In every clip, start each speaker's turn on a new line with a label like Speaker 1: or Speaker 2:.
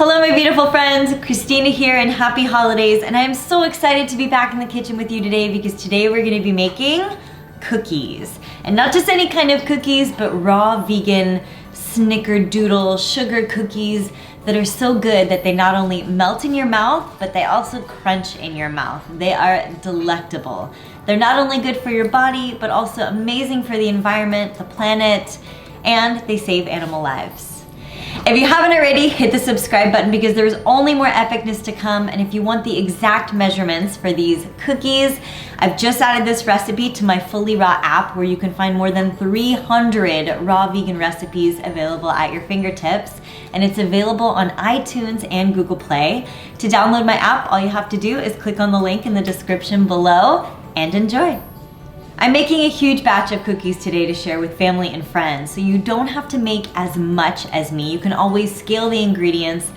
Speaker 1: Hello my beautiful friends, Christina here and happy holidays, and I am so excited to be back in the kitchen with you today because today we're going to be making cookies. And not just any kind of cookies, but raw vegan Snickerdoodle sugar cookies that are so good that they not only melt in your mouth, but they also crunch in your mouth. They are delectable. They're not only good for your body, but also amazing for the environment, the planet, and they save animal lives. If you haven't already, hit the subscribe button because there's only more epicness to come. And if you want the exact measurements for these cookies, I've just added this recipe to my Fully Raw app where you can find more than 300 raw vegan recipes available at your fingertips. And it's available on iTunes and Google Play. To download my app, all you have to do is click on the link in the description below and enjoy. I'm making a huge batch of cookies today to share with family and friends, so you don't have to make as much as me. You can always scale the ingredients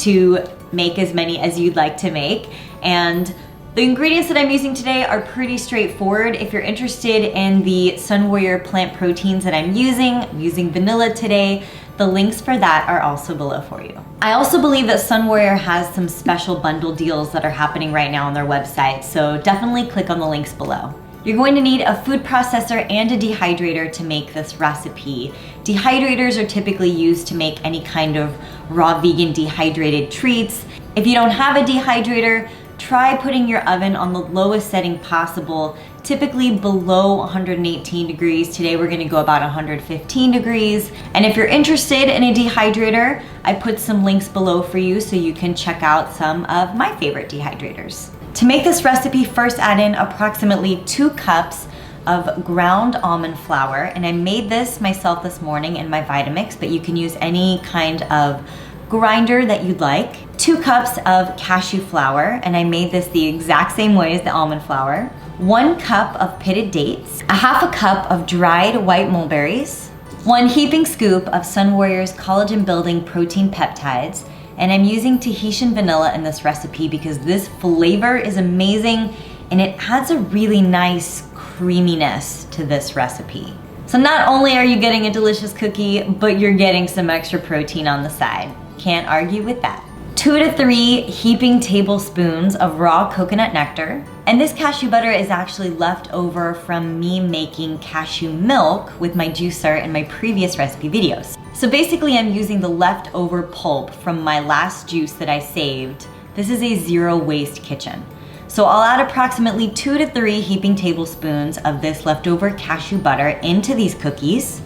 Speaker 1: to make as many as you'd like to make. And the ingredients that I'm using today are pretty straightforward. If you're interested in the Sun Warrior plant proteins that I'm using vanilla today. The links for that are also below for you. I also believe that Sun Warrior has some special bundle deals that are happening right now on their website, so definitely click on the links below. You're going to need a food processor and a dehydrator to make this recipe. Dehydrators are typically used to make any kind of raw vegan dehydrated treats. If you don't have a dehydrator, try putting your oven on the lowest setting possible, typically below 118 degrees. Today we're gonna go about 115 degrees. And if you're interested in a dehydrator, I put some links below for you so you can check out some of my favorite dehydrators. To make this recipe, first add in approximately 2 cups of ground almond flour. And I made this myself this morning in my Vitamix, but you can use any kind of grinder that you'd like. 2 cups of cashew flour, and I made this the exact same way as the almond flour. 1 cup of pitted dates, a half a cup of dried white mulberries, 1 heaping scoop of Sun Warrior's collagen building protein peptides, and I'm using Tahitian vanilla in this recipe because this flavor is amazing and it adds a really nice creaminess to this recipe. So not only are you getting a delicious cookie, but you're getting some extra protein on the side. Can't argue with that. 2 to 3 heaping tablespoons of raw coconut nectar. And this cashew butter is actually left over from me making cashew milk with my juicer in my previous recipe videos. So basically I'm using the leftover pulp from my last juice that I saved. This is a zero waste kitchen. So I'll add approximately 2 to 3 heaping tablespoons of this leftover cashew butter into these cookies.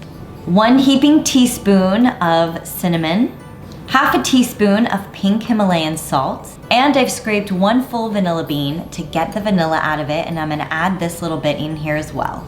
Speaker 1: 1 heaping teaspoon of cinnamon, half a teaspoon of pink Himalayan salt, and I've scraped 1 full vanilla bean to get the vanilla out of it, and I'm gonna add this little bit in here as well.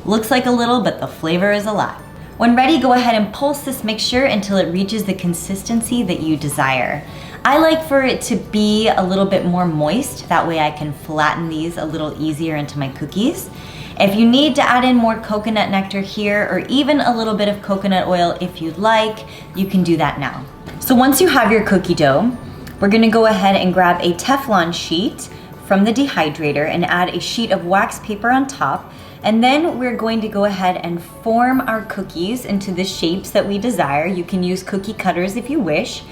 Speaker 1: Looks like a little, but the flavor is a lot. When ready, go ahead and pulse this mixture until it reaches the consistency that you desire. I like for it to be a little bit more moist, that way I can flatten these a little easier into my cookies. If you need to add in more coconut nectar here, or even a little bit of coconut oil if you'd like, you can do that now. So once you have your cookie dough, we're gonna go ahead and grab a Teflon sheet from the dehydrator and add a sheet of wax paper on top. And then we're going to go ahead and form our cookies into the shapes that we desire. You can use cookie cutters if you wish,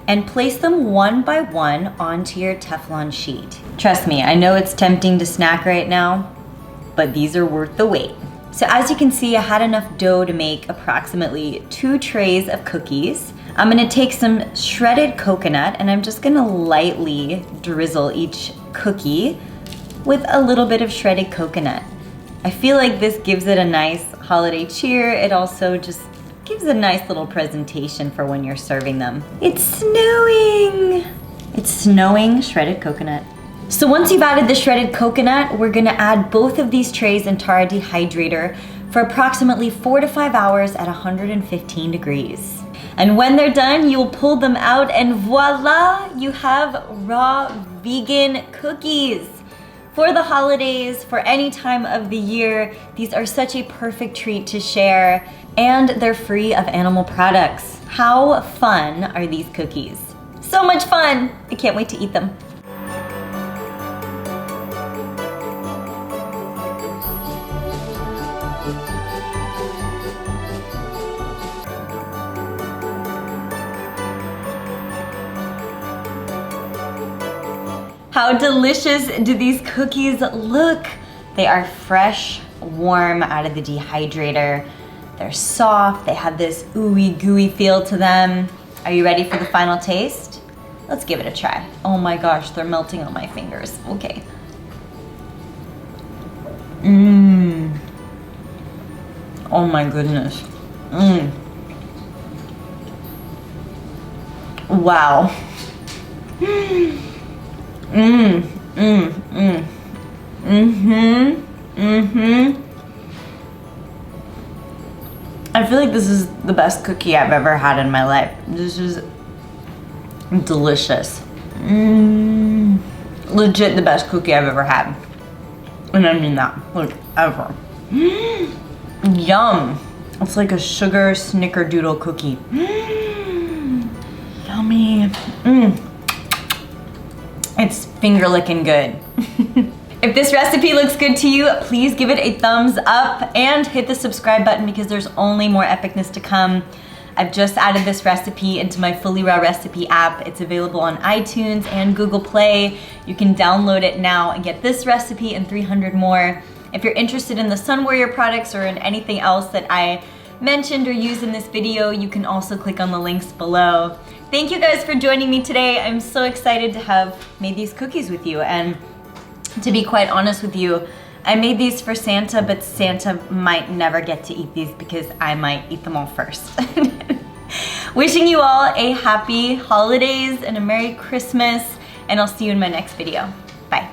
Speaker 1: and place them one by one onto your Teflon sheet. Trust me, I know it's tempting to snack right now, but these are worth the wait. So as you can see, I had enough dough to make approximately 2 trays of cookies. I'm gonna take some shredded coconut and I'm just gonna lightly drizzle each cookie with a little bit of shredded coconut. I feel like this gives it a nice holiday cheer. It also just gives a nice little presentation for when you're serving them. It's snowing! It's snowing shredded coconut. So once you've added the shredded coconut, we're gonna add both of these trays into our dehydrator for approximately 4 to 5 hours at 115 degrees. And when they're done, you'll pull them out and voila, you have raw vegan cookies. For the holidays, for any time of the year, these are such a perfect treat to share, and they're free of animal products. How fun are these cookies? So much fun! I can't wait to eat them. How delicious do these cookies look? They are fresh, warm out of the dehydrator. They're soft, they have this ooey gooey feel to them. Are you ready for the final taste? Let's give it a try. Oh my gosh, they're melting on my fingers. Okay. Mmm. Oh my goodness. Mmm. Wow. Mmm. Mmm. Mmm. Mm-hmm. Mm-hmm. I feel like this is the best cookie I've ever had in my life. This is delicious. Mmm. Legit the best cookie I've ever had. And I mean that, like, ever. Mm. Yum. It's like a sugar Snickerdoodle cookie. Mm. Yummy. Mm. It's finger licking good. If this recipe looks good to you, please give it a thumbs up and hit the subscribe button because there's only more epicness to come. I've just added this recipe into my Fully Raw recipe app. It's available on iTunes and Google Play. You can download it now and get this recipe and 300 more. If you're interested in the Sun Warrior products or in anything else that I mentioned or used in this video, you can also click on the links below. Thank you guys for joining me today. I'm so excited to have made these cookies with you, and to be quite honest with you, I made these for Santa, but Santa might never get to eat these because I might eat them all first. Wishing you all a happy holidays and a Merry Christmas, and I'll see you in my next video. Bye.